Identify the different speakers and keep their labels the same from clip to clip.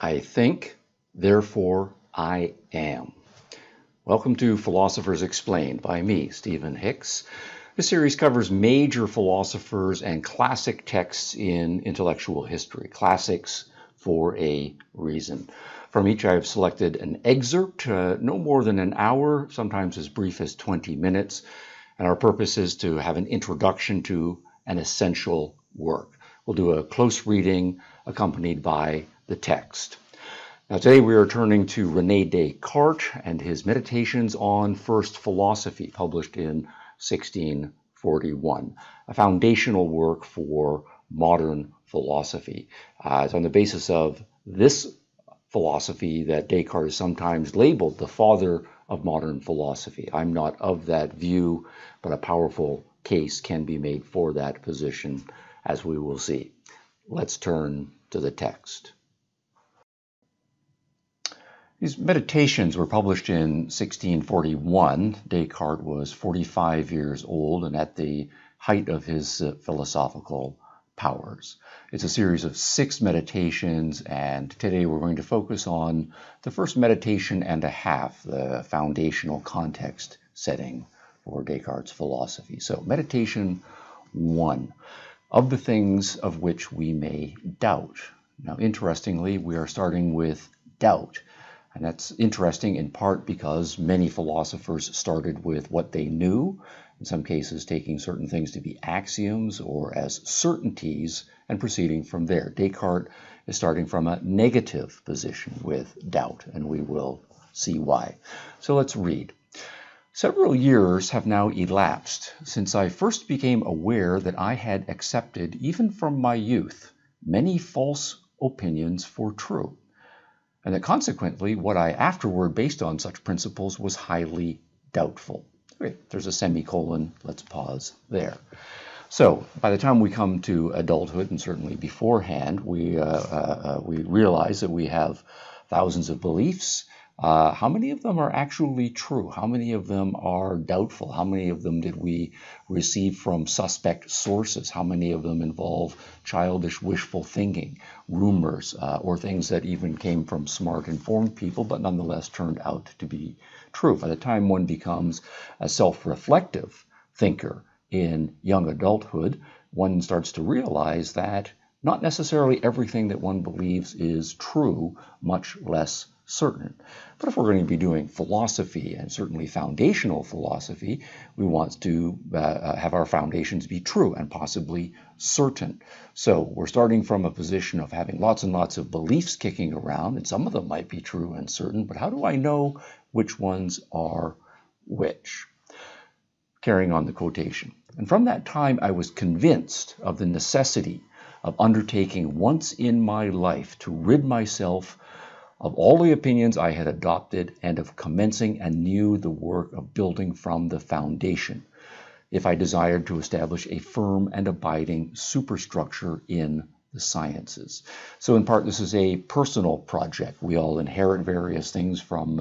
Speaker 1: I think, therefore I am. Welcome to Philosophers Explained by me, Stephen Hicks. This series covers major philosophers and classic texts in intellectual history, classics for a reason. From each I have selected an excerpt, no more than an hour, sometimes as brief as 20 minutes, and our purpose is to have an introduction to an essential work. We'll do a close reading accompanied by the text. Now today we are turning to Rene Descartes and his Meditations on First Philosophy, published in 1641, a foundational work for modern philosophy. It's on the basis of this philosophy that Descartes is sometimes labeled the father of modern philosophy. I'm not of that view, but a powerful case can be made for that position, as we will see. Let's turn to the text. These meditations were published in 1641. Descartes was 45 years old and at the height of his philosophical powers. It's a series of 6 meditations, and today we're going to focus on the first meditation and a half, the foundational context setting for Descartes' philosophy. So, meditation 1, of the things of which we may doubt. Now, interestingly, we are starting with doubt. And that's interesting in part because many philosophers started with what they knew, in some cases taking certain things to be axioms or as certainties and proceeding from there. Descartes is starting from a negative position with doubt, and we will see why. So let's read. Several years have now elapsed since I first became aware that I had accepted, even from my youth, many false opinions for true, and that consequently what I afterward based on such principles was highly doubtful. Okay, there's a semicolon, let's pause there. So by the time we come to adulthood, and certainly beforehand, we realize that we have thousands of beliefs. How many of them are actually true? How many of them are doubtful? How many of them did we receive from suspect sources? How many of them involve childish wishful thinking, rumors, or things that even came from smart, informed people, but nonetheless turned out to be true? By the time one becomes a self-reflective thinker in young adulthood, one starts to realize that not necessarily everything that one believes is true, much less certain. But if we're going to be doing philosophy, and certainly foundational philosophy, we want to have our foundations be true and possibly certain. So we're starting from a position of having lots and lots of beliefs kicking around, and some of them might be true and certain, but how do I know which ones are which? Carrying on the quotation. And from that time I was convinced of the necessity of undertaking once in my life to rid myself of all the opinions I had adopted and of commencing anew the work of building from the foundation, if I desired to establish a firm and abiding superstructure in the sciences. So in part this is a personal project. We all inherit various things from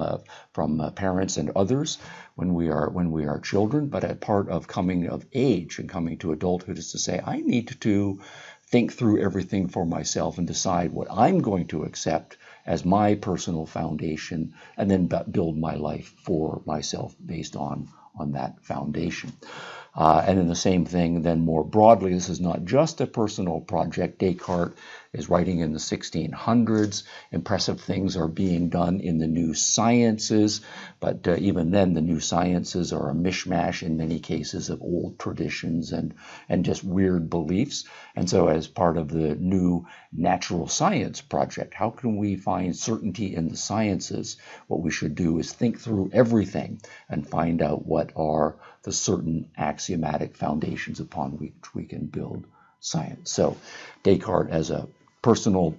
Speaker 1: parents and others when we are children, but a part of coming of age and coming to adulthood is to say, I need to think through everything for myself and decide what I'm going to accept as my personal foundation, and then build my life for myself based on that foundation. And then the same thing then more broadly, this is not just a personal project. Descartes is writing in the 1600s. Impressive things are being done in the new sciences, but even then the new sciences are a mishmash in many cases of old traditions and just weird beliefs. And so as part of the new natural science project, how can we find certainty in the sciences? What we should do is think through everything and find out what are the certain axiomatic foundations upon which we can build science. So Descartes as a personal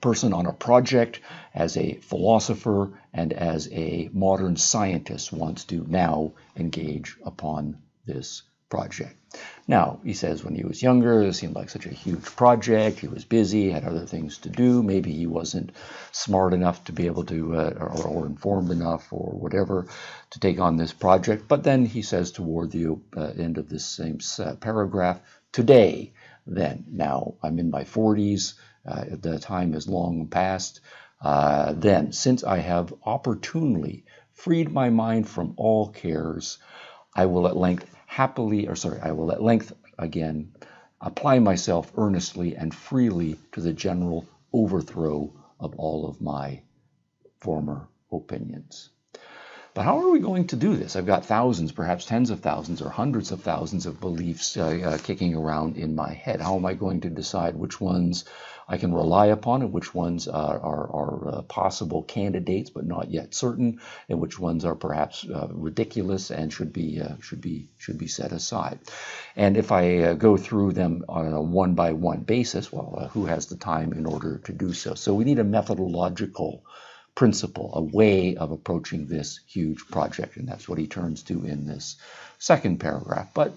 Speaker 1: person on a project, as a philosopher, and as a modern scientist wants to now engage upon this project. Now, he says when he was younger, it seemed like such a huge project. He was busy, had other things to do. Maybe he wasn't smart enough to be able to, or informed enough, or whatever, to take on this project. But then he says toward the end of this same paragraph, today, then, now I'm in my 40s, The time is long past. Then, since I have opportunely freed my mind from all cares, I will at length again apply myself earnestly and freely to the general overthrow of all of my former opinions. But how are we going to do this? I've got thousands, perhaps tens of thousands or hundreds of thousands of beliefs kicking around in my head. How am I going to decide which ones I can rely upon and which ones are possible candidates but not yet certain, and which ones are perhaps ridiculous and should be set aside? And if I go through them on a one-by-one basis, well, who has the time in order to do so? So we need a methodological principle, a way of approaching this huge project, and that's what he turns to in this second paragraph. But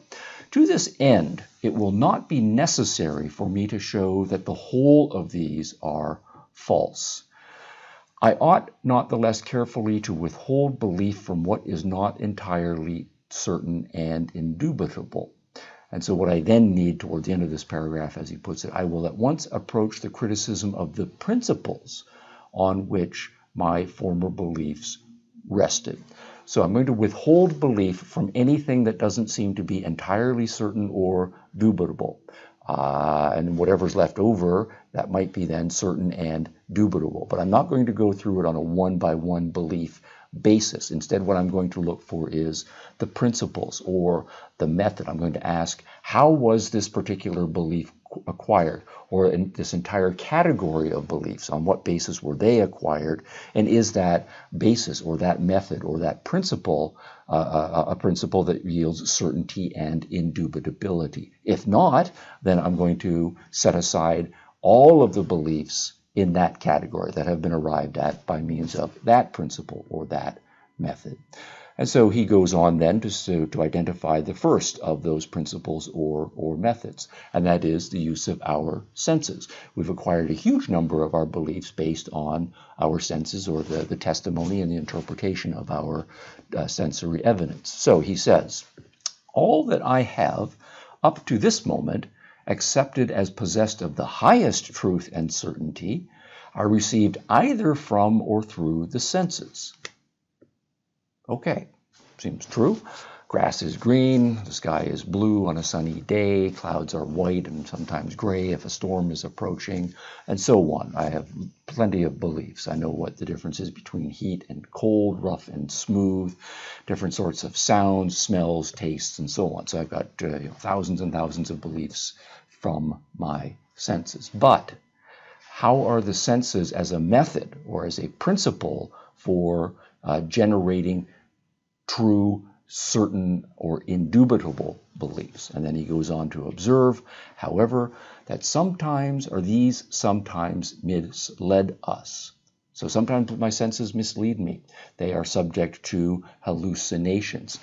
Speaker 1: to this end, it will not be necessary for me to show that the whole of these are false. I ought not the less carefully to withhold belief from what is not entirely certain and indubitable. And so what I then need toward the end of this paragraph, as he puts it, I will at once approach the criticism of the principles on which my former beliefs rested. So I'm going to withhold belief from anything that doesn't seem to be entirely certain or dubitable. And whatever's left over, that might be then certain and dubitable. But I'm not going to go through it on a one-by-one belief basis. Instead, what I'm going to look for is the principles or the method. I'm going to ask, how was this particular belief acquired, or in this entire category of beliefs, on what basis were they acquired, and is that basis or that method or that principle a principle that yields certainty and indubitability? If not, then I'm going to set aside all of the beliefs in that category that have been arrived at by means of that principle or that method. And so he goes on then to identify the first of those principles or methods, and that is the use of our senses. We've acquired a huge number of our beliefs based on our senses, or the testimony and the interpretation of our sensory evidence. So he says, all that I have up to this moment accepted as possessed of the highest truth and certainty are received either from or through the senses. Okay, seems true. Grass is green, the sky is blue on a sunny day, clouds are white and sometimes gray if a storm is approaching, and so on. I have plenty of beliefs. I know what the difference is between heat and cold, rough and smooth, different sorts of sounds, smells, tastes, and so on. So I've got thousands and thousands of beliefs from my senses. But how are the senses as a method or as a principle for generating true, certain, or indubitable beliefs? And then he goes on to observe, however, that sometimes misled us. So sometimes my senses mislead me. They are subject to hallucinations.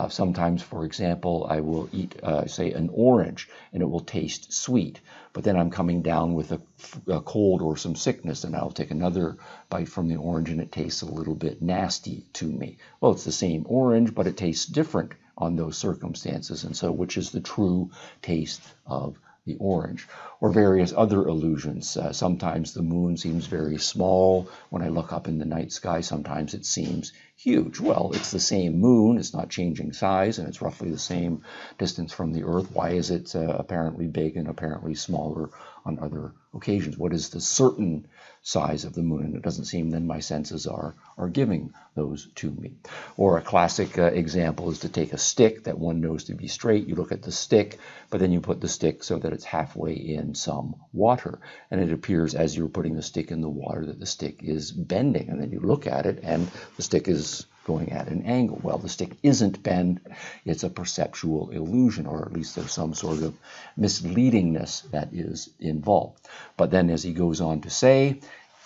Speaker 1: Sometimes, for example, I will eat, say, an orange, and it will taste sweet. But then I'm coming down with a cold or some sickness, and I'll take another bite from the orange, and it tastes a little bit nasty to me. Well, it's the same orange, but it tastes different on those circumstances. And so which is the true taste of the orange? Or various other illusions. Sometimes the moon seems very small when I look up in the night sky. Sometimes it seems huge. Well, it's the same moon. It's not changing size, and it's roughly the same distance from the Earth. Why is it apparently big and apparently smaller on other occasions? What is the certain size of the moon? And it doesn't seem then my senses are giving those to me. Or a classic example is to take a stick that one knows to be straight. You look at the stick, but then you put the stick so that it's halfway in some water. And it appears as you're putting the stick in the water that the stick is bending. And then you look at it and the stick is going at an angle. Well, the stick isn't bent. It's a perceptual illusion, or at least there's some sort of misleadingness that is involved. But then as he goes on to say,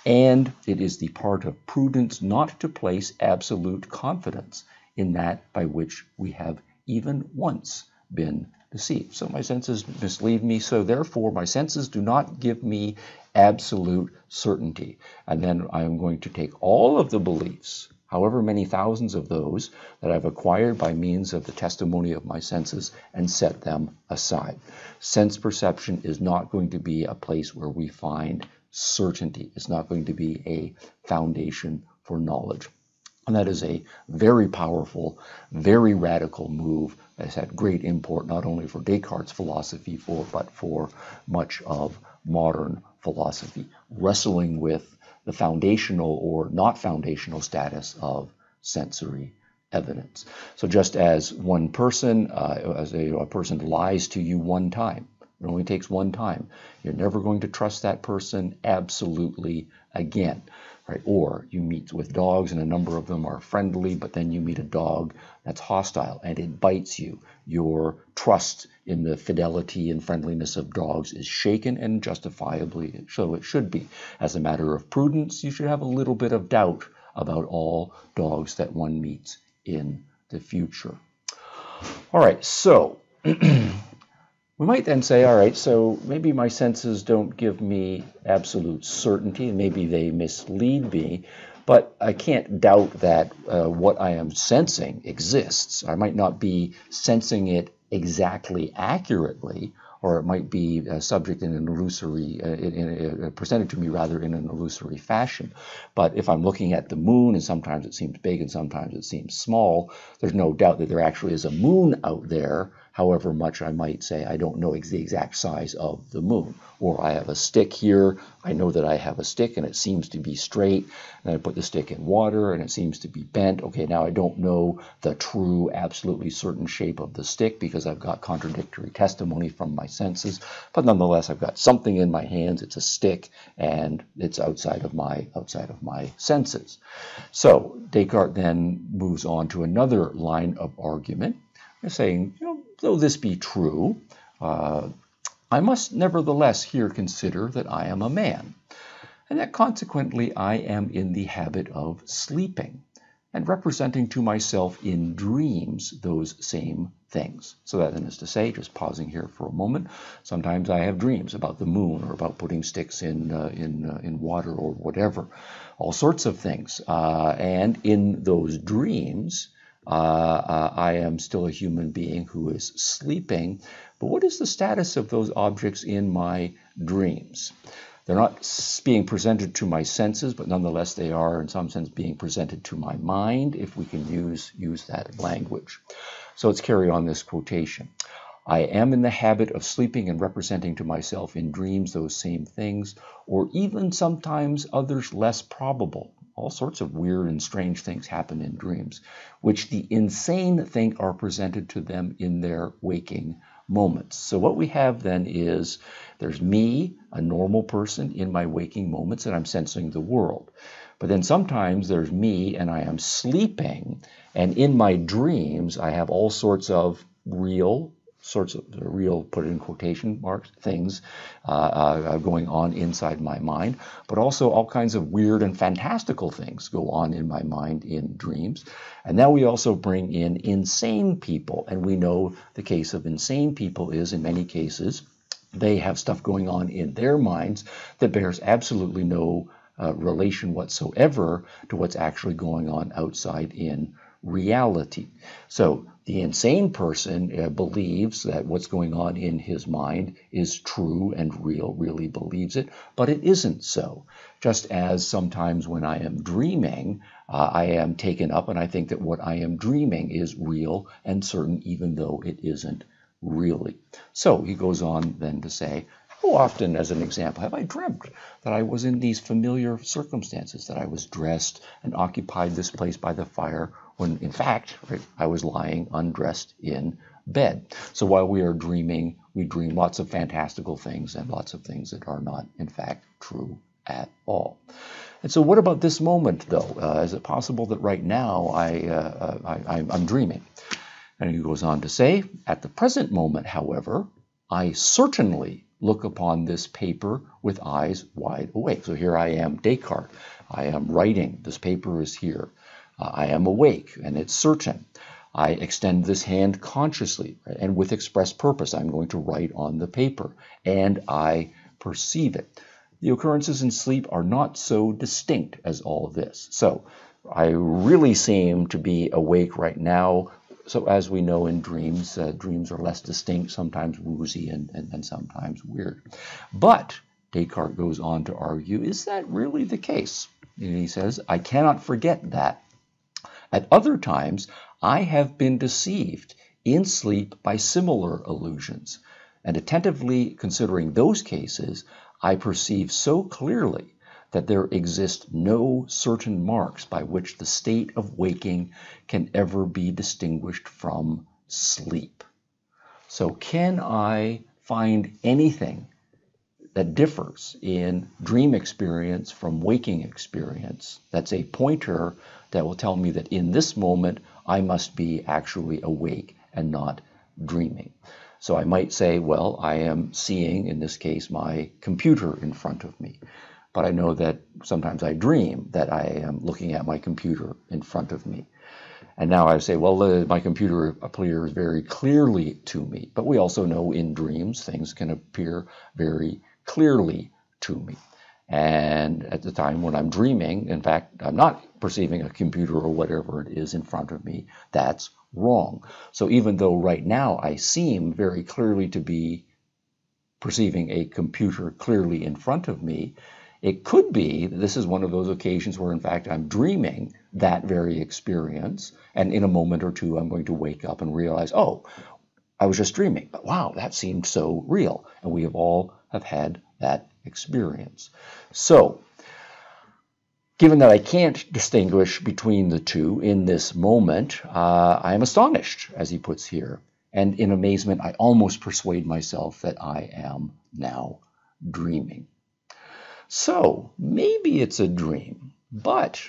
Speaker 1: and it is the part of prudence not to place absolute confidence in that by which we have even once been deceived. So my senses mislead me, so therefore my senses do not give me absolute certainty. And then I am going to take all of the beliefs, however many thousands of those that I've acquired by means of the testimony of my senses, and set them aside. Sense perception is not going to be a place where we find certainty. It's not going to be a foundation for knowledge. And that is a very powerful, very radical move that's had great import not only for Descartes' philosophy, but for much of modern philosophy, wrestling with the foundational or not foundational status of sensory evidence. So just as one person, a person lies to you one time, it only takes one time, you're never going to trust that person absolutely again. Right? Or you meet with dogs and a number of them are friendly, but then you meet a dog that's hostile and it bites you. Your trust in the fidelity and friendliness of dogs is shaken, and justifiably so it should be. As a matter of prudence, you should have a little bit of doubt about all dogs that one meets in the future. All right, so we might then say, all right, so maybe my senses don't give me absolute certainty, and maybe they mislead me, but I can't doubt that what I am sensing exists. I might not be sensing it exactly accurately, or it might be subject in an illusory, presented to me rather in an illusory fashion. But if I'm looking at the moon, and sometimes it seems big and sometimes it seems small, there's no doubt that there actually is a moon out there, however much I might say I don't know the exact size of the moon. Or I have a stick here, I know that I have a stick and it seems to be straight, and I put the stick in water and it seems to be bent. Okay, now I don't know the true, absolutely certain shape of the stick because I've got contradictory testimony from my senses, but nonetheless I've got something in my hands, it's a stick, and it's outside of my senses. So Descartes then moves on to another line of argument, saying, though this be true, I must nevertheless here consider that I am a man, and that consequently I am in the habit of sleeping, and representing to myself in dreams those same things. So that then is to say, just pausing here for a moment, sometimes I have dreams about the moon or about putting sticks in water or whatever, all sorts of things. And in those dreams, I am still a human being who is sleeping. But what is the status of those objects in my dreams? They're not being presented to my senses, but nonetheless they are in some sense being presented to my mind, if we can use that language. So let's carry on this quotation. I am in the habit of sleeping and representing to myself in dreams those same things, or even sometimes others less probable. All sorts of weird and strange things happen in dreams, which the insane think are presented to them in their waking moments. So what we have then is there's me, a normal person, in my waking moments, and I'm sensing the world. But then sometimes there's me and I am sleeping, and in my dreams I have all sorts of real, put it in quotation marks, things going on inside my mind, but also all kinds of weird and fantastical things go on in my mind in dreams. And now we also bring in insane people, and we know the case of insane people is, in many cases, they have stuff going on in their minds that bears absolutely no relation whatsoever to what's actually going on outside in reality. So the insane person believes that what's going on in his mind is true and real, really believes it, but it isn't so. Just as sometimes when I am dreaming, I am taken up and I think that what I am dreaming is real and certain, even though it isn't really. So he goes on then to say, how often, as an example, have I dreamt that I was in these familiar circumstances, that I was dressed and occupied this place by the fire, when in fact, I was lying undressed in bed. So while we are dreaming, we dream lots of fantastical things and lots of things that are not, in fact, true at all. And so what about this moment, though? Is it possible that right now I'm dreaming? And he goes on to say, at the present moment, however, I certainly look upon this paper with eyes wide awake. So here I am, Descartes. I am writing. This paper is here. I am awake, and it's certain. I extend this hand consciously, right, and with express purpose. I'm going to write on the paper, and I perceive it. The occurrences in sleep are not so distinct as all of this. So I really seem to be awake right now. So as we know in dreams, dreams are less distinct, sometimes woozy and sometimes weird. But Descartes goes on to argue, is that really the case? And he says, I cannot forget that. At other times, I have been deceived in sleep by similar illusions. And attentively considering those cases, I perceive so clearly that there exist no certain marks by which the state of waking can ever be distinguished from sleep. So can I find anything that differs in dream experience from waking experience that's a pointer that will tell me that in this moment I must be actually awake and not dreaming? So I might say, well, I am seeing, in this case, my computer in front of me. But I know that sometimes I dream that I am looking at my computer in front of me. And now I say, well, my computer appears very clearly to me. But we also know in dreams things can appear very clearly to me. And at the time when I'm dreaming, in fact, I'm not perceiving a computer or whatever it is in front of me. That's wrong. So even though right now I seem very clearly to be perceiving a computer clearly in front of me, it could be that this is one of those occasions where, in fact, I'm dreaming that very experience, and in a moment or two, I'm going to wake up and realize, oh, I was just dreaming, but wow, that seemed so real, and we all have had that experience. So, given that I can't distinguish between the two in this moment, I am astonished, as he puts here, and in amazement, I almost persuade myself that I am now dreaming. So maybe it's a dream, but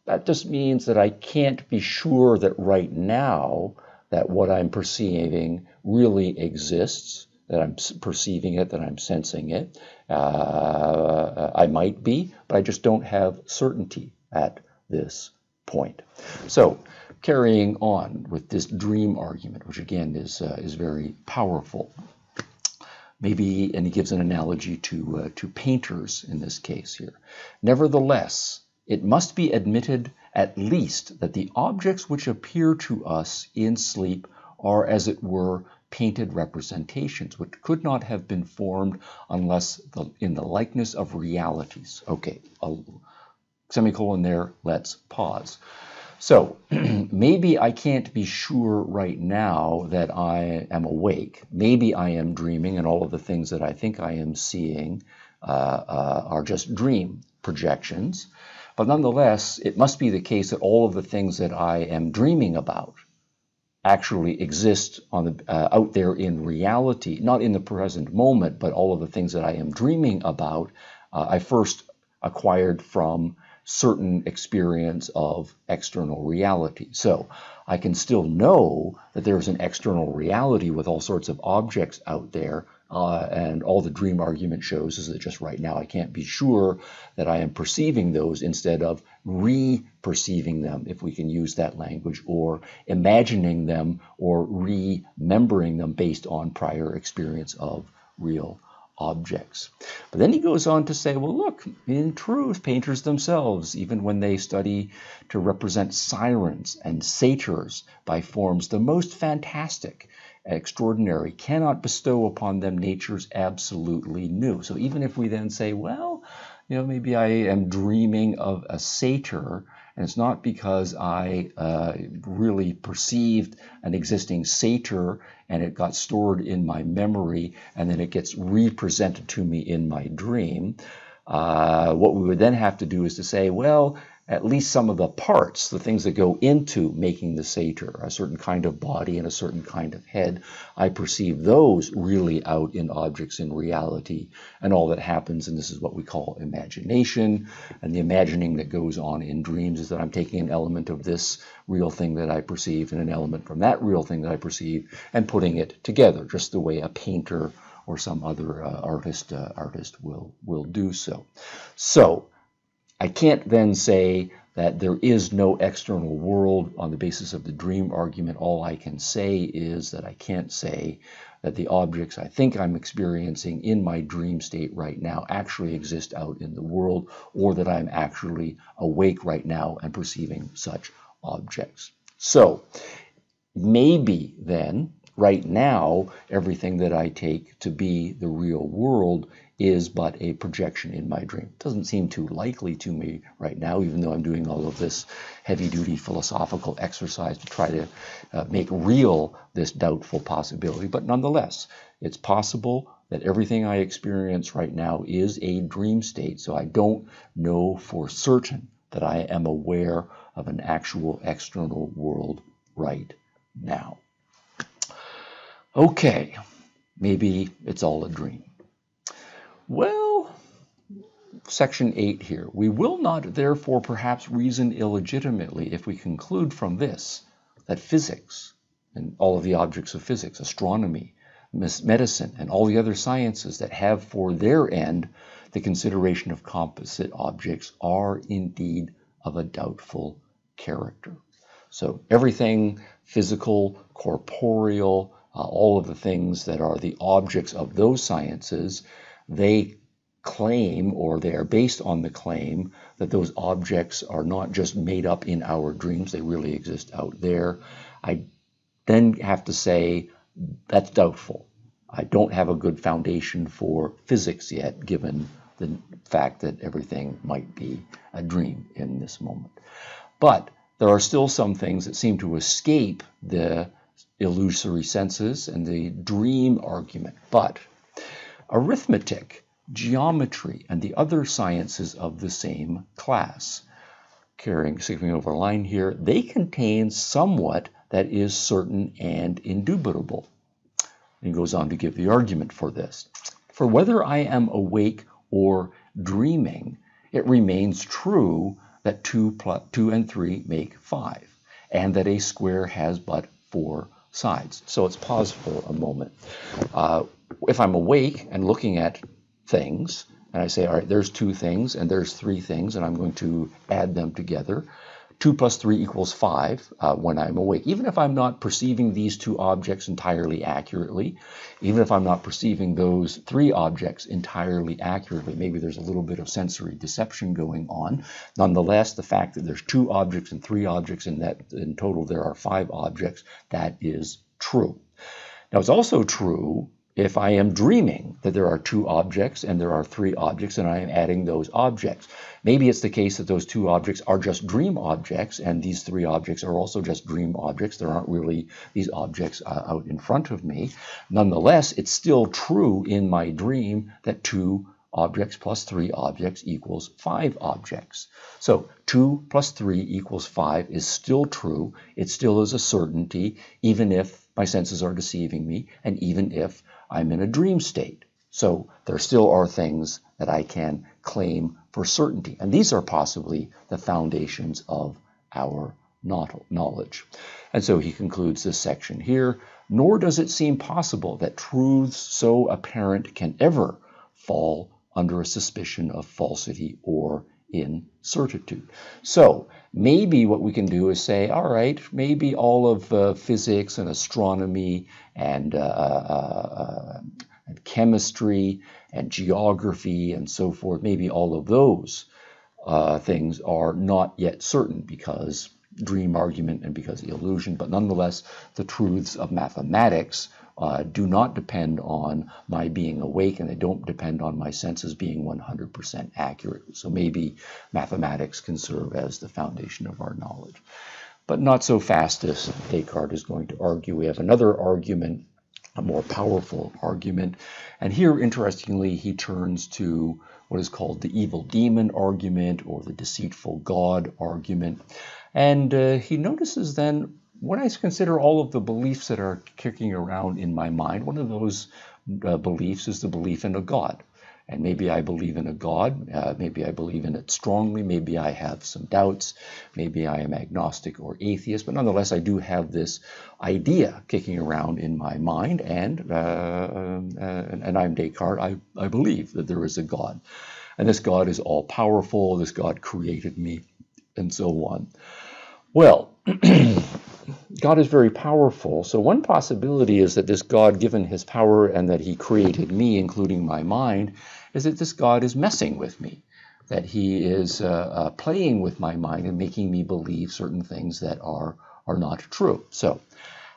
Speaker 1: that just means that I can't be sure that right now that what I'm perceiving really exists, that I'm perceiving it, that I'm sensing it. I might be, but I just don't have certainty at this point. So carrying on with this dream argument, which again is very powerful. Maybe, and he gives an analogy to painters in this case here. Nevertheless, it must be admitted at least that the objects which appear to us in sleep are, as it were, painted representations, which could not have been formed unless in the likeness of realities. Okay, a semicolon there, let's pause. So maybe I can't be sure right now that I am awake. Maybe I am dreaming, and all of the things that I think I am seeing are just dream projections. But nonetheless, it must be the case that all of the things that I am dreaming about actually exist out there in reality, not in the present moment, but all of the things that I am dreaming about, I first acquired from certain experience of external reality. So I can still know that there's an external reality with all sorts of objects out there, and all the dream argument shows is that just right now I can't be sure that I am perceiving those instead of re-perceiving them, if we can use that language, or imagining them or remembering them based on prior experience of real objects. But then he goes on to say, well, look, in truth, painters themselves, even when they study to represent sirens and satyrs by forms the most fantastic, extraordinary, cannot bestow upon them natures absolutely new. So even if we then say, well, maybe I am dreaming of a satyr, and it's not because I really perceived an existing satyr and it got stored in my memory and then it gets represented to me in my dream. What we would then have to do is to say, well, at least some of the parts, the things that go into making the satyr, a certain kind of body and a certain kind of head, I perceive those really out in objects in reality. And all that happens, and this is what we call imagination, and the imagining that goes on in dreams is that I'm taking an element of this real thing that I perceive and an element from that real thing that I perceive and putting it together, just the way a painter or some other artist will do so. So I can't then say that there is no external world on the basis of the dream argument. All I can say is that I can't say that the objects I think I'm experiencing in my dream state right now actually exist out in the world, or that I'm actually awake right now and perceiving such objects. So maybe then, right now, everything that I take to be the real world is but a projection in my dream. It doesn't seem too likely to me right now, even though I'm doing all of this heavy-duty philosophical exercise to try to make real this doubtful possibility. But nonetheless, it's possible that everything I experience right now is a dream state, so I don't know for certain that I am aware of an actual external world right now. Okay, maybe it's all a dream. Well, section 8 here. We will not therefore perhaps reason illegitimately if we conclude from this that physics and all of the objects of physics, astronomy, medicine, and all the other sciences that have for their end the consideration of composite objects are indeed of a doubtful character. So everything physical, corporeal, all of the things that are the objects of those sciences, they claim, or they are based on the claim, that those objects are not just made up in our dreams, they really exist out there. I then have to say that's doubtful. I don't have a good foundation for physics yet, given the fact that everything might be a dream in this moment. But there are still some things that seem to escape the illusory senses and the dream argument. But arithmetic, geometry, and the other sciences of the same class, skipping over a line here, they contain somewhat that is certain and indubitable. And he goes on to give the argument for this. For whether I am awake or dreaming, it remains true that 2 and 3 make 5, and that a square has but 4 sides. So let's pause for a moment. If I'm awake and looking at things, and I say, all right, there's 2 things and there's 3 things, and I'm going to add them together, 2 plus 3 equals 5 when I'm awake. Even if I'm not perceiving these 2 objects entirely accurately, even if I'm not perceiving those 3 objects entirely accurately, maybe there's a little bit of sensory deception going on. Nonetheless, the fact that there's 2 objects and 3 objects, and that in total there are 5 objects, that is true. Now, it's also true if I am dreaming that there are 2 objects and there are 3 objects and I am adding those objects. Maybe it's the case that those 2 objects are just dream objects and these 3 objects are also just dream objects. There aren't really these objects out in front of me. Nonetheless, it's still true in my dream that 2 objects plus 3 objects equals 5 objects. So 2 plus 3 equals 5 is still true. It still is a certainty, even if my senses are deceiving me and even if I'm in a dream state. So there still are things that I can claim for certainty. And these are possibly the foundations of our knowledge. And so he concludes this section here. Nor does it seem possible that truths so apparent can ever fall under a suspicion of falsity or incertitude. So maybe what we can do is say, all right, maybe all of physics and astronomy and chemistry and geography and so forth, maybe all of those things are not yet certain because dream argument and because illusion, but nonetheless the truths of mathematics do not depend on my being awake, and they don't depend on my senses being 100% accurate. So maybe mathematics can serve as the foundation of our knowledge. But not so fast as Descartes is going to argue. We have another argument, a more powerful argument. And here, interestingly, he turns to what is called the evil demon argument or the deceitful God argument. And he notices then, when I consider all of the beliefs that are kicking around in my mind, one of those beliefs is the belief in a God. And maybe I believe in a God, maybe I believe in it strongly, maybe I have some doubts, maybe I am agnostic or atheist, but nonetheless I do have this idea kicking around in my mind, and I'm Descartes, I believe that there is a God. And this God is all-powerful, this God created me, and so on. Well, God is very powerful. So one possibility is that this God, given his power and that he created me, including my mind, is that this God is messing with me, that he is playing with my mind and making me believe certain things that are not true. So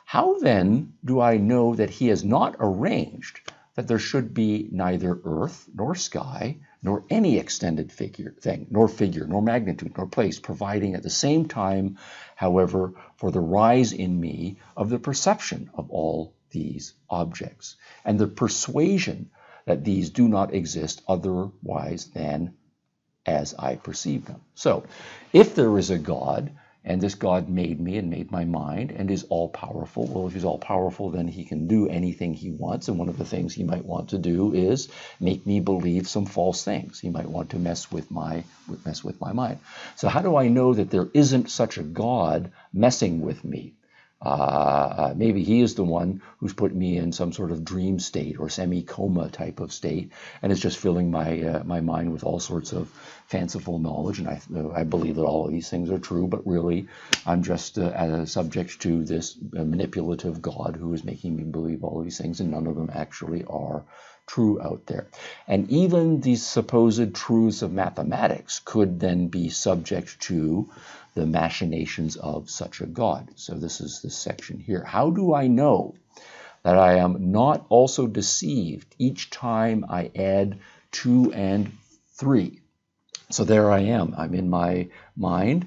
Speaker 1: how then do I know that he has not arranged that there should be neither earth nor sky nor any extended figure, nor magnitude, nor place, providing at the same time, however, for the rise in me of the perception of all these objects, and the persuasion that these do not exist otherwise than as I perceive them. So, if there is a God, and this God made me and made my mind and is all-powerful. Well, if he's all-powerful, then he can do anything he wants. And one of the things he might want to do is make me believe some false things. He might want to mess with my mind. So how do I know that there isn't such a God messing with me? Maybe he is the one who's put me in some sort of dream state or semi-coma type of state and is just filling my mind with all sorts of fanciful knowledge. And I believe that all of these things are true, but really I'm just subject to this manipulative God who is making me believe all of these things, and none of them actually are true out there. And even these supposed truths of mathematics could then be subject to the machinations of such a God. So this is this section here. How do I know that I am not also deceived each time I add 2 and 3? So there I am. I'm in my mind,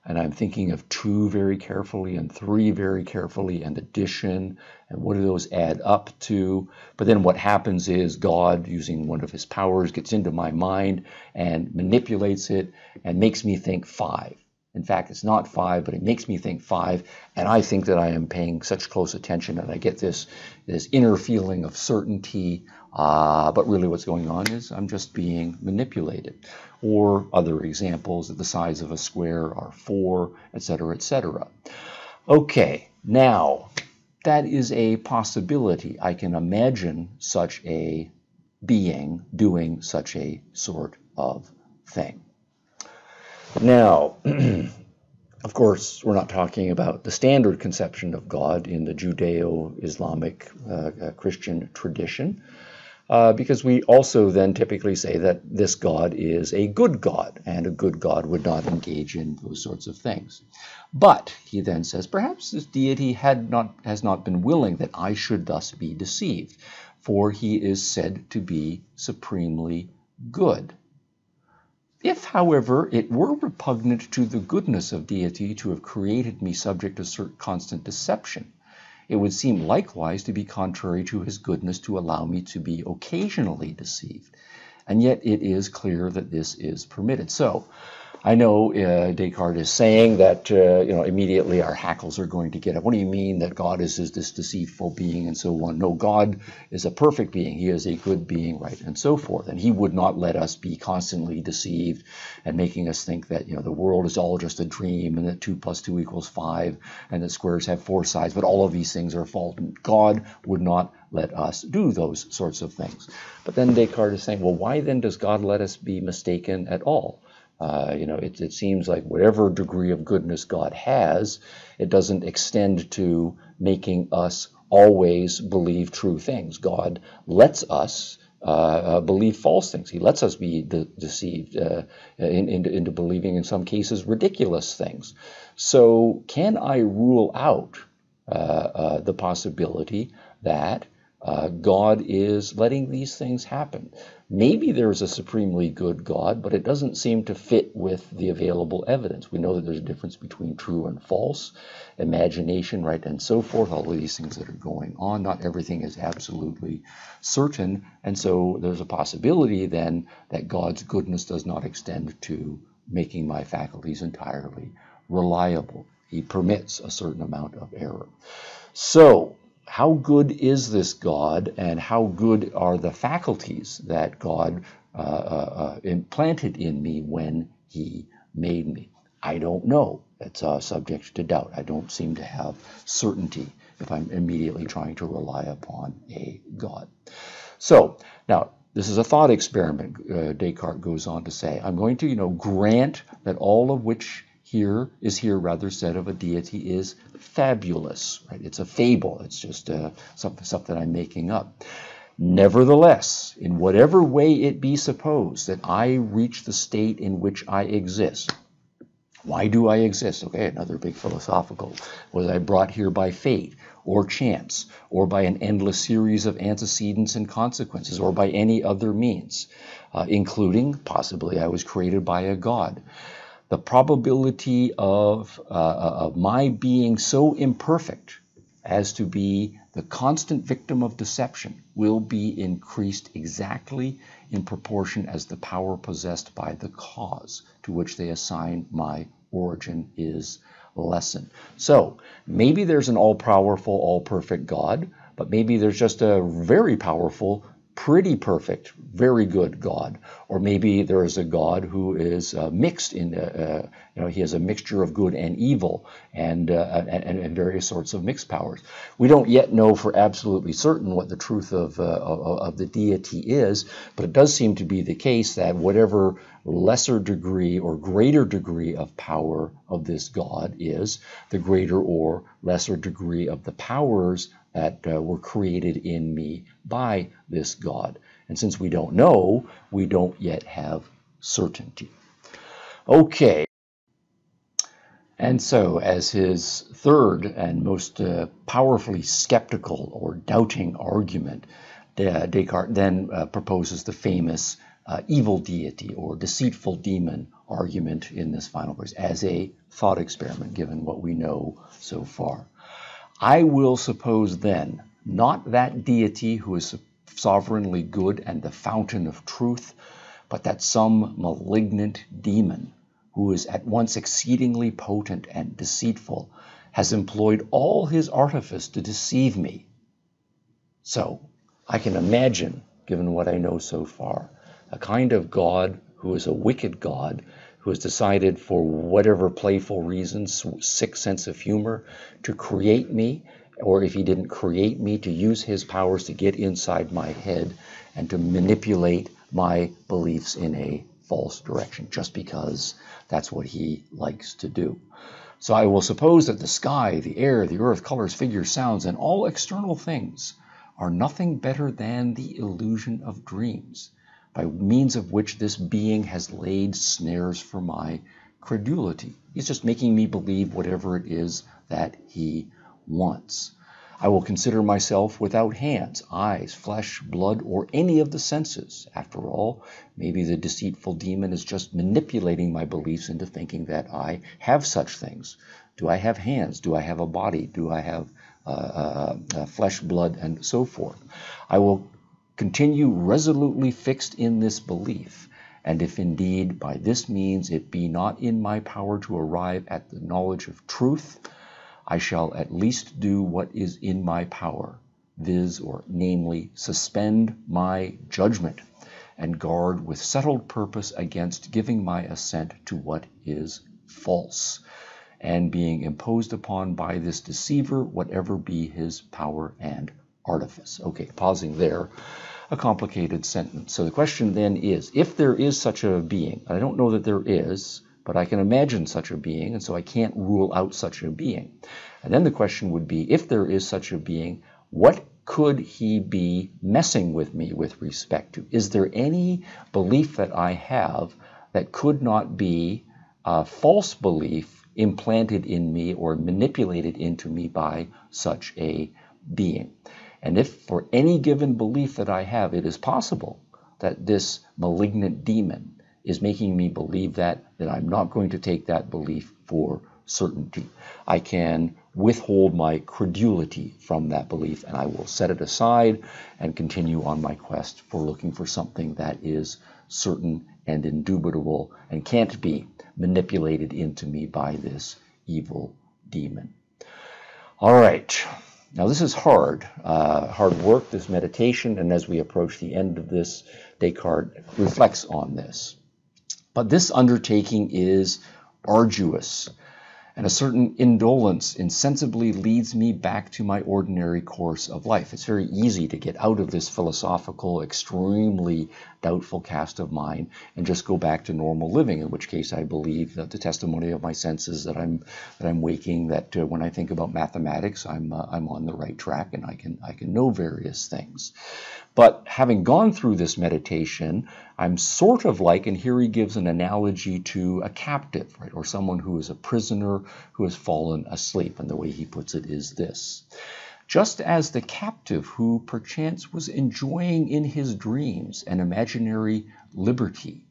Speaker 1: and I'm thinking of 2 very carefully and 3 very carefully, and addition, and what do those add up to? But then what happens is God, using one of his powers, gets into my mind and manipulates it and makes me think 5. In fact, it's not 5, but it makes me think 5, and I think that I am paying such close attention, and I get this inner feeling of certainty, but really what's going on is I'm just being manipulated. Or other examples, that the sides of a square are 4, etc., etc. Okay, now, that is a possibility. I can imagine such a being doing such a sort of thing. Now, of course, we're not talking about the standard conception of God in the Judeo-Islamic Christian tradition, because we also then typically say that this God is a good God, and a good God would not engage in those sorts of things. But, he then says, perhaps this deity has not been willing that I should thus be deceived, for he is said to be supremely good. If, however, it were repugnant to the goodness of deity to have created me subject to constant deception, it would seem likewise to be contrary to his goodness to allow me to be occasionally deceived. And yet it is clear that this is permitted. So, I know Descartes is saying that immediately our hackles are going to get up. What do you mean that God is this deceitful being and so on? No, God is a perfect being. He is a good being, right, and so forth. And he would not let us be constantly deceived and making us think that the world is all just a dream and that 2 + 2 = 5 and that squares have 4 sides. But all of these things are false. God would not let us do those sorts of things. But then Descartes is saying, well, why then does God let us be mistaken at all? It seems like whatever degree of goodness God has, it doesn't extend to making us always believe true things. God lets us believe false things. He lets us be deceived into believing, in some cases, ridiculous things. So can I rule out the possibility that God is letting these things happen? Maybe there's a supremely good God, but it doesn't seem to fit with the available evidence. We know that there's a difference between true and false, imagination, right, and so forth, all of these things that are going on. Not everything is absolutely certain, and so there's a possibility then that God's goodness does not extend to making my faculties entirely reliable. He permits a certain amount of error. So, how good is this God, and how good are the faculties that God implanted in me when he made me? I don't know. It's subject to doubt. I don't seem to have certainty if I'm immediately trying to rely upon a God. So, now, this is a thought experiment, Descartes goes on to say. I'm going to, grant that all of which here said of a deity is fabulous, right? It's a fable. It's just something I'm making up. Nevertheless, in whatever way it be supposed that I reach the state in which I exist. Why do I exist? Okay, another big philosophical. Was I brought here by fate or chance or by an endless series of antecedents and consequences or by any other means, including possibly I was created by a god? The probability of my being so imperfect as to be the constant victim of deception will be increased exactly in proportion as the power possessed by the cause to which they assign my origin is lessened. So maybe there's an all-powerful, all-perfect God, but maybe there's just a very powerful, pretty perfect, very good God. Or maybe there is a God who is mixed in, he has a mixture of good and evil and various sorts of mixed powers. We don't yet know for absolutely certain what the truth of the deity is, but it does seem to be the case that whatever lesser degree or greater degree of power of this God is, the greater or lesser degree of the powers that were created in me by this God. And since we don't know, we don't yet have certainty. Okay. And so, as his third and most powerfully skeptical or doubting argument, Descartes then proposes the famous evil deity or deceitful demon argument in this final verse as a thought experiment, given what we know so far. I will suppose then, not that deity who is sovereignly good and the fountain of truth, but that some malignant demon who is at once exceedingly potent and deceitful has employed all his artifice to deceive me. So I can imagine, given what I know so far, a kind of God who is a wicked God who has decided for whatever playful reasons, sick sense of humor, to create me, or if he didn't create me, to use his powers to get inside my head and to manipulate my beliefs in a false direction, just because that's what he likes to do. So I will suppose that the sky, the air, the earth, colors, figures, sounds, and all external things are nothing better than the illusion of dreams, by means of which this being has laid snares for my credulity. He's just making me believe whatever it is that he wants. I will consider myself without hands, eyes, flesh, blood, or any of the senses. After all, maybe the deceitful demon is just manipulating my beliefs into thinking that I have such things. Do I have hands? Do I have a body? Do I have flesh, blood, and so forth? I will continue resolutely fixed in this belief, and if indeed by this means it be not in my power to arrive at the knowledge of truth, I shall at least do what is in my power, viz., or namely, suspend my judgment and guard with settled purpose against giving my assent to what is false, and being imposed upon by this deceiver, whatever be his power and artifice. Okay, pausing there. A complicated sentence. So the question then is, if there is such a being, I don't know that there is, but I can imagine such a being, and so I can't rule out such a being. And then the question would be, if there is such a being, what could he be messing with me with respect to? Is there any belief that I have that could not be a false belief implanted in me or manipulated into me by such a being? And if for any given belief that I have, it is possible that this malignant demon is making me believe that I'm not going to take that belief for certainty. I can withhold my credulity from that belief, and I will set it aside and continue on my quest for looking for something that is certain and indubitable and can't be manipulated into me by this evil demon. All right. Now this is hard work, this meditation, and as we approach the end of this, Descartes reflects on this. But this undertaking is arduous, And a certain indolence insensibly leads me back to my ordinary course of life. It's very easy to get out of this philosophical, extremely doubtful cast of mind and just go back to normal living, in which case I believe that the testimony of my senses that I'm waking, that when I think about mathematics, I'm on the right track and I can know various things. But having gone through this meditation, I'm sort of like, and here he gives an analogy to a captive, right, or someone who is a prisoner who has fallen asleep. And the way he puts it is this: just as the captive who perchance was enjoying in his dreams an imaginary liberty,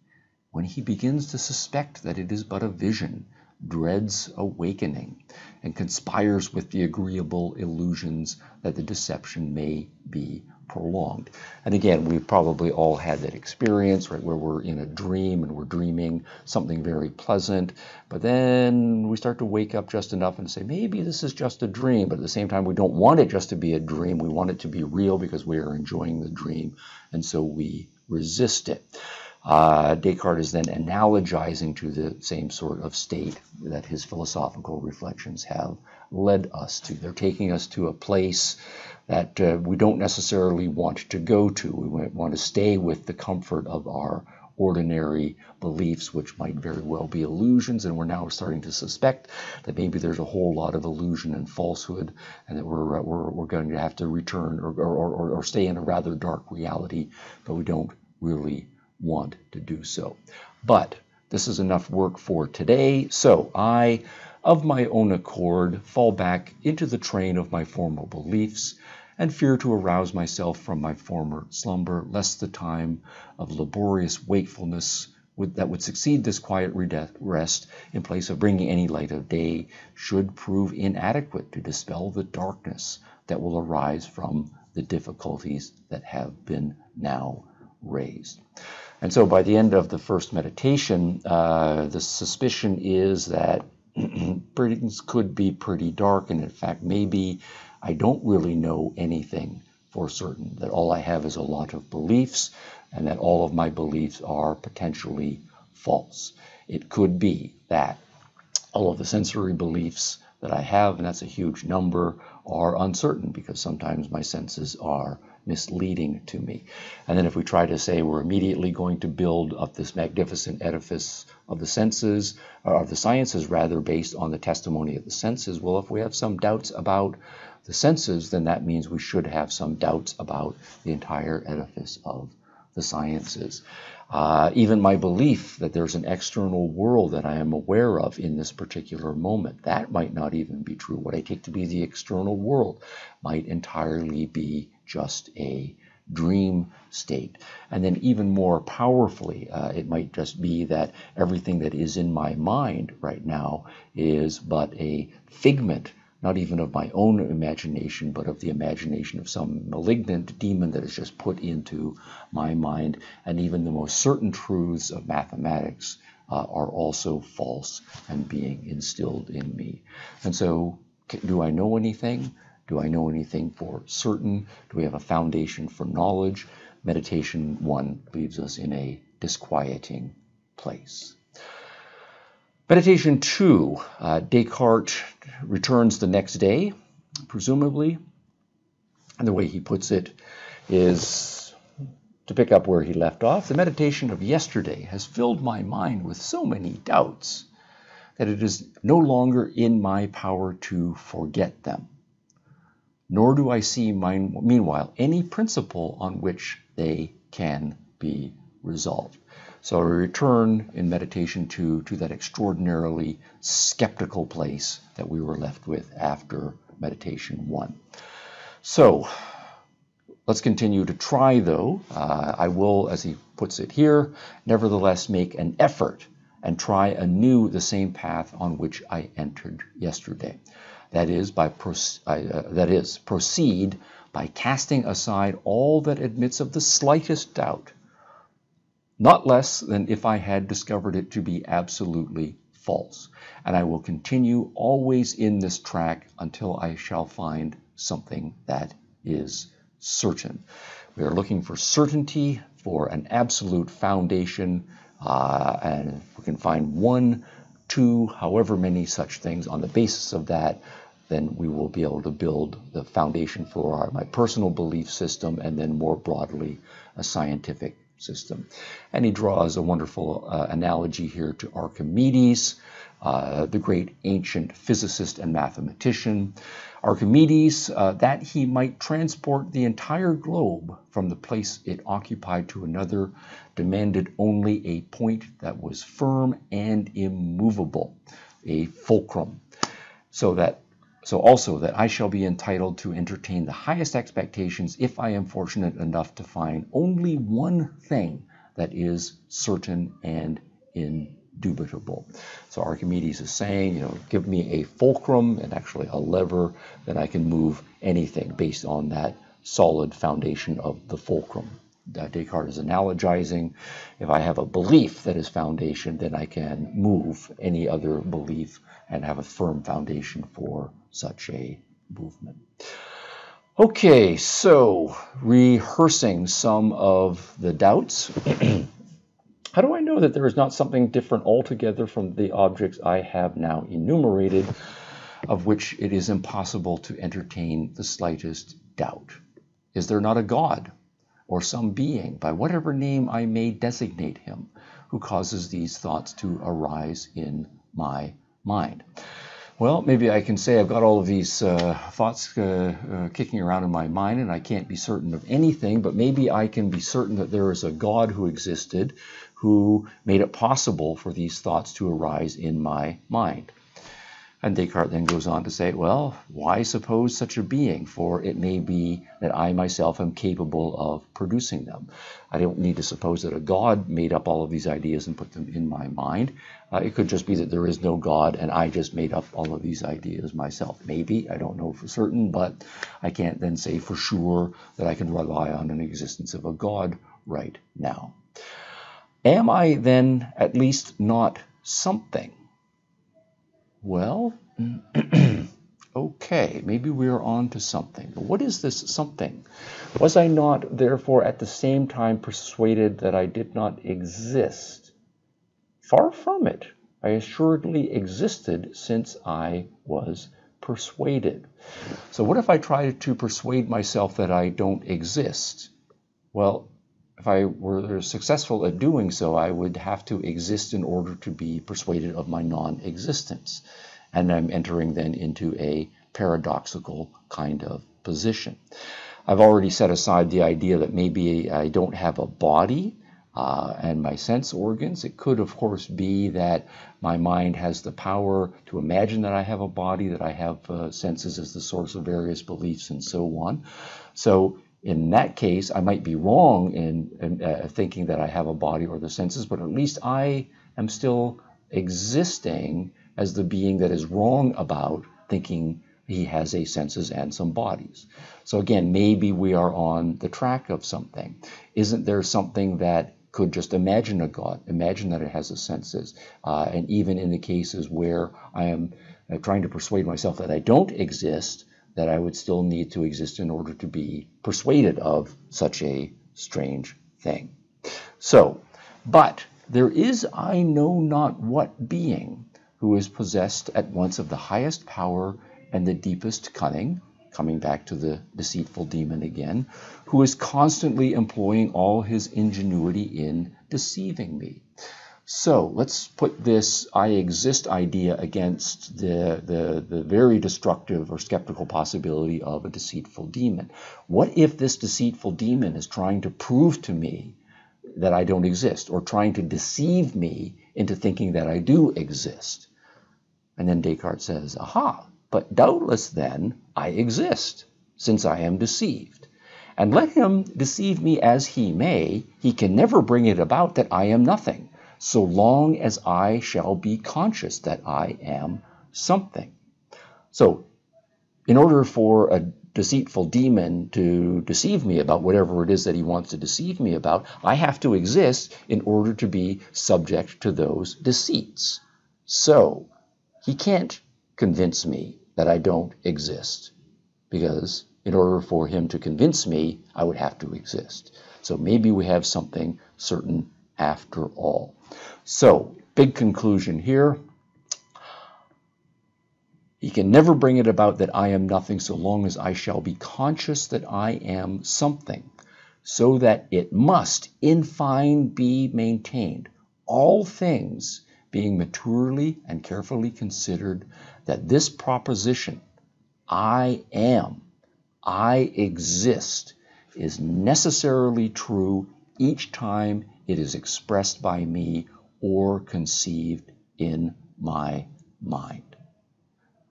Speaker 1: when he begins to suspect that it is but a vision, dreads awakening, and conspires with the agreeable illusions that the deception may be prolonged. And again, we've probably all had that experience, right, where we're in a dream and we're dreaming something very pleasant, but then we start to wake up just enough and say, maybe this is just a dream, but at the same time, we don't want it just to be a dream. We want it to be real because we are enjoying the dream, and so we resist it. Descartes is then analogizing to the same sort of state that his philosophical reflections have led us to. They're taking us to a place that we don't necessarily want to go to. We want to stay with the comfort of our ordinary beliefs, which might very well be illusions, and we're now starting to suspect that maybe there's a whole lot of illusion and falsehood, and that we're going to have to return or stay in a rather dark reality, but we don't really want to do so. But this is enough work for today, so I, of my own accord, fall back into the train of my former beliefs and fear to arouse myself from my former slumber, lest the time of laborious wakefulness that would succeed this quiet rest, in place of bringing any light of day, should prove inadequate to dispel the darkness that will arise from the difficulties that have been now raised. And so by the end of the first meditation, the suspicion is that things could be pretty dark, and in fact, maybe I don't really know anything for certain, that all I have is a lot of beliefs, and that all of my beliefs are potentially false. It could be that all of the sensory beliefs that I have, and that's a huge number, are uncertain, because sometimes my senses are misleading to me. And then if we try to say we're immediately going to build up this magnificent edifice of the senses, or of the sciences rather, based on the testimony of the senses, well, if we have some doubts about the senses, then that means we should have some doubts about the entire edifice of the sciences. Even my belief that there's an external world that I am aware of in this particular moment, that might not even be true. What I take to be the external world might entirely be just a dream state. And then even more powerfully, it might just be that everything that is in my mind right now is but a figment, not even of my own imagination, but of the imagination of some malignant demon that is just put into my mind. And even the most certain truths of mathematics are also false and being instilled in me. And so, do I know anything? Do I know anything for certain? Do we have a foundation for knowledge? Meditation 1 leaves us in a disquieting place. Meditation 2, Descartes returns the next day, presumably, and the way he puts it is, to pick up where he left off, the meditation of yesterday has filled my mind with so many doubts that it is no longer in my power to forget them, nor do I see, meanwhile, any principle on which they can be resolved. So I return in meditation 2 to that extraordinarily skeptical place that we were left with after meditation 1. So let's continue to try, though. I will, as he puts it here, nevertheless make an effort and try anew the same path on which I entered yesterday. That is, proceed by casting aside all that admits of the slightest doubt, not less than if I had discovered it to be absolutely false. And I will continue always in this track until I shall find something that is certain. We are looking for certainty, for an absolute foundation, and if we can find one 2, however many such things. On the basis of that, then we will be able to build the foundation for my personal belief system, and then more broadly a scientific system. And he draws a wonderful analogy here to Archimedes, the great ancient physicist and mathematician. Archimedes, that he might transport the entire globe from the place it occupied to another, demanded only a point that was firm and immovable, a fulcrum, so also that I shall be entitled to entertain the highest expectations if I am fortunate enough to find only one thing that is certain and indubitable. So Archimedes is saying, give me a fulcrum and actually a lever, then I can move anything based on that solid foundation of the fulcrum. Descartes is analogizing. If I have a belief that is foundation, then I can move any other belief and have a firm foundation for such a movement. Okay, so rehearsing some of the doubts. How do I know that there is not something different altogether from the objects I have now enumerated, of which it is impossible to entertain the slightest doubt? Is there not a God, or some being, by whatever name I may designate him, who causes these thoughts to arise in my mind? Well, maybe I can say I've got all of these thoughts kicking around in my mind, and I can't be certain of anything, but maybe I can be certain that there is a God who existed, who made it possible for these thoughts to arise in my mind. And Descartes then goes on to say, well, why suppose such a being? For it may be that I myself am capable of producing them. I don't need to suppose that a God made up all of these ideas and put them in my mind. It could just be that there is no God and I just made up all of these ideas myself. Maybe, I don't know for certain, but I can't then say for sure that I can rely on an existence of a God right now. Am I then at least not something? Well, okay, maybe we're on to something. But what is this something? Was I not, therefore, at the same time persuaded that I did not exist? Far from it. I assuredly existed since I was persuaded. So what if I try to persuade myself that I don't exist? Well, if I were successful at doing so, I would have to exist in order to be persuaded of my non-existence. And I'm entering then into a paradoxical kind of position. I've already set aside the idea that maybe I don't have a body and my sense organs. It could, of course, be that my mind has the power to imagine that I have a body, that I have senses as the source of various beliefs, and so on. So in that case, I might be wrong in thinking that I have a body or the senses, but at least I am still existing as the being that is wrong about thinking he has a senses and some bodies. So again, maybe we are on the track of something. Isn't there something that could just imagine a God, imagine that it has a senses, and even in the cases where I am trying to persuade myself that I don't exist, that I would still need to exist in order to be persuaded of such a strange thing. So, but there is I know not what being who is possessed at once of the highest power and the deepest cunning, coming back to the deceitful demon again, who is constantly employing all his ingenuity in deceiving me. So let's put this I exist idea against the very destructive or skeptical possibility of a deceitful demon. What if this deceitful demon is trying to prove to me that I don't exist, or trying to deceive me into thinking that I do exist? And then Descartes says, aha, but doubtless then I exist, since I am deceived. And let him deceive me as he may, he can never bring it about that I am nothing, so long as I shall be conscious that I am something. So, in order for a deceitful demon to deceive me about whatever it is that he wants to deceive me about, I have to exist in order to be subject to those deceits. So, he can't convince me that I don't exist, because in order for him to convince me, I would have to exist. So maybe we have something certain after all. So, big conclusion here. He can never bring it about that I am nothing so long as I shall be conscious that I am something, so that it must in fine be maintained, all things being maturely and carefully considered, that this proposition, I am, I exist, is necessarily true each time it is expressed by me or conceived in my mind.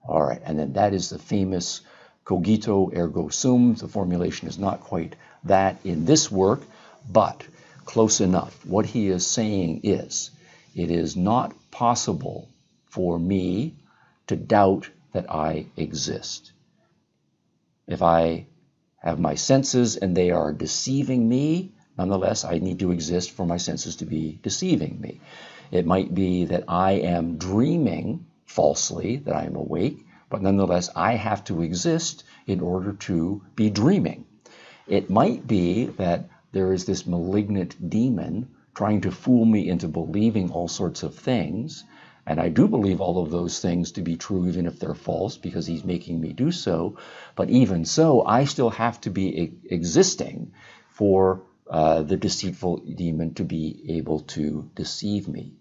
Speaker 1: All right, and then that is the famous cogito ergo sum. The formulation is not quite that in this work, but close enough. What he is saying is, it is not possible for me to doubt that I exist. If I have my senses and they are deceiving me, nonetheless, I need to exist for my senses to be deceiving me. It might be that I am dreaming falsely, that I am awake, but nonetheless, I have to exist in order to be dreaming. It might be that there is this malignant demon trying to fool me into believing all sorts of things, and I do believe all of those things to be true even if they're false because he's making me do so, but even so, I still have to be existing for the deceitful demon to be able to deceive me.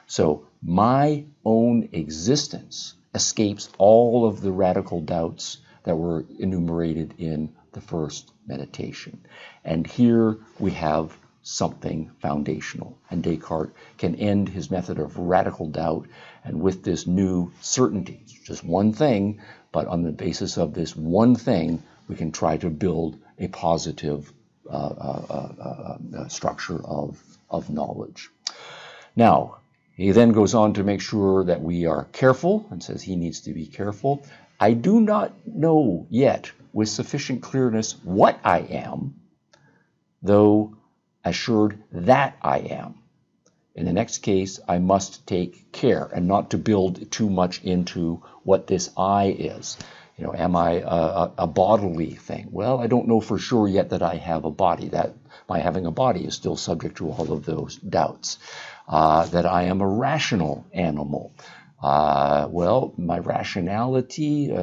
Speaker 1: So my own existence escapes all of the radical doubts that were enumerated in the first meditation. And here we have something foundational. And Descartes can end his method of radical doubt, and with this new certainty, it's just one thing, but on the basis of this one thing, we can try to build a positive structure of knowledge. Now, he then goes on to make sure that we are careful and says he needs to be careful. I do not know yet with sufficient clearness what I am, though assured that I am. In the next case, I must take care and not to build too much into what this I is. You know, am I a bodily thing? Well, I don't know for sure yet that I have a body. That my having a body is still subject to all of those doubts. That I am a rational animal. Well, my rationality,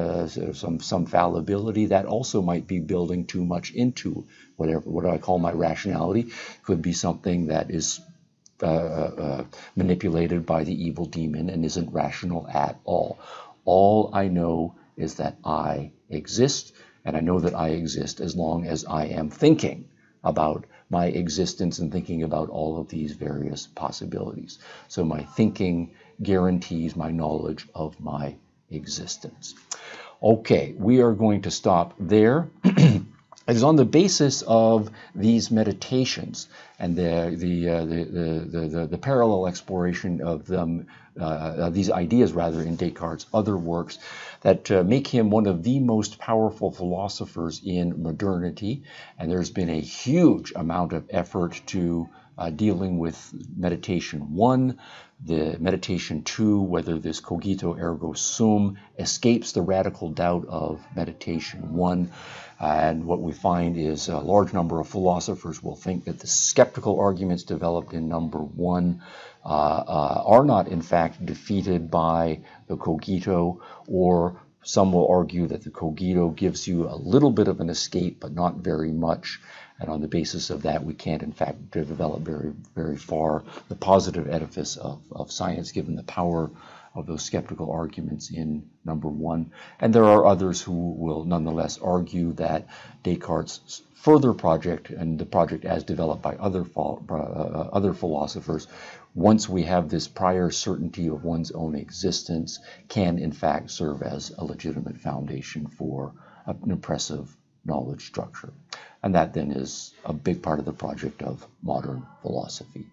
Speaker 1: some fallibility, that also might be building too much into what I call my rationality. Could be something that is manipulated by the evil demon and isn't rational at all. All I know is that I exist, and I know that I exist as long as I am thinking about my existence and thinking about all of these various possibilities. So my thinking guarantees my knowledge of my existence. Okay, we are going to stop there. It is on the basis of these meditations and the parallel exploration of them, these ideas rather, in Descartes' other works that make him one of the most powerful philosophers in modernity. And there's been a huge amount of effort to dealing with meditation 1, the meditation 2, whether this cogito ergo sum escapes the radical doubt of meditation 1. And what we find is a large number of philosophers will think that the skeptical arguments developed in number 1 are not in fact defeated by the cogito, or some will argue that the cogito gives you a little bit of an escape but not very much. And on the basis of that, we can't, in fact, develop very, very far the positive edifice of science, given the power of those skeptical arguments in number 1. And there are others who will nonetheless argue that Descartes' further project, and the project as developed by other philosophers, once we have this prior certainty of one's own existence, can, in fact, serve as a legitimate foundation for an impressive knowledge structure. And that then is a big part of the project of modern philosophy.